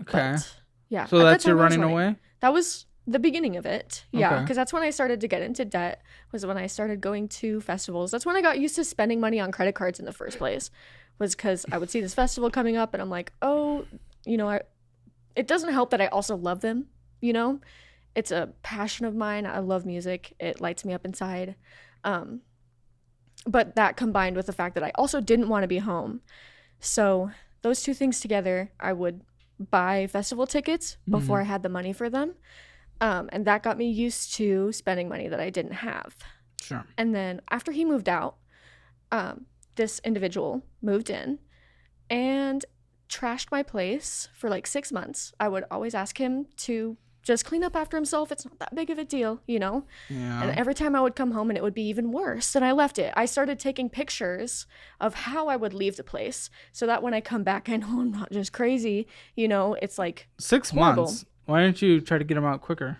Okay. But yeah. So at that that's your time I was running away? That was the beginning of it. Yeah, Okay. because that's when I started to get into debt, was when I started going to festivals. That's when I got used to spending money on credit cards in the first place, was because I would see this festival coming up and I'm like, oh, it doesn't help that I also love them, you know? It's a passion of mine. I love music. It lights me up inside. Um, but that combined with the fact that I also didn't want to be home. So those two things together, I would buy festival tickets before I had the money for them. And that got me used to spending money that I didn't have. Sure. And then after he moved out, this individual moved in and trashed my place for like 6 months. I would always ask him to just clean up after himself. It's not that big of a deal, Yeah. And every time I would come home and it would be even worse than I left it. I started taking pictures of how I would leave the place so that when I come back, I know I'm not just crazy. It's like 6 horrible. months. Why didn't you try to get him out quicker?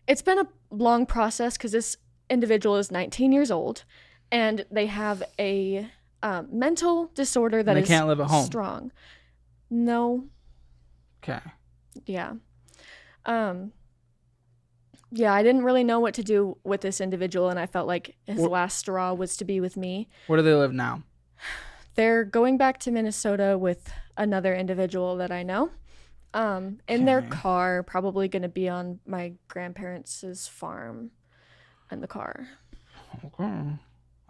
It's been a long process because this individual is 19 years old and they have a mental disorder that They is can't live at home. strong. No. Okay. Yeah. Yeah, I didn't really know what to do with this individual, and I felt like his last straw was to be with me. Where do they live now? They're going back to Minnesota with another individual that I know. In their car, probably going to be on my grandparents' farm in the car. Okay.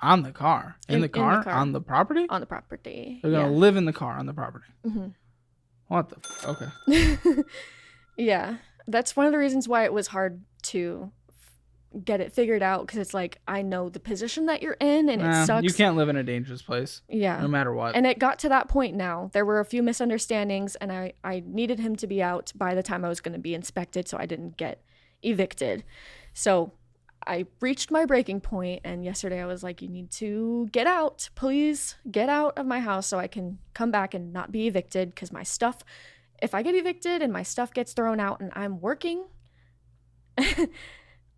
On the car? In the car? On the property? On the property. They're going to live in the car on the property. Mm-hmm. What the Okay. Yeah. That's one of the reasons why it was hard to get it figured out, because it's like, I know the position that you're in and it sucks. You can't live in a dangerous place. Yeah. No matter what. And it got to that point now. There were a few misunderstandings and I needed him to be out by the time I was going to be inspected so I didn't get evicted. So I reached my breaking point, and yesterday I was like, you need to get out. Please get out of my house so I can come back and not be evicted, because my stuff, if I get evicted and my stuff gets thrown out and I'm working,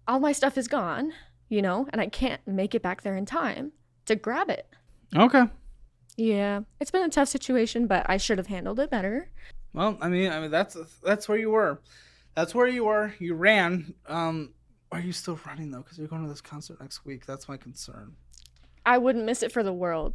all my stuff is gone, and I can't make it back there in time to grab it. Okay. Yeah, it's been a tough situation, but I should have handled it better. Well, I mean that's where you were. That's where you were. You ran. Are you still running though? Because you're going to this concert next week. That's my concern. I wouldn't miss it for the world.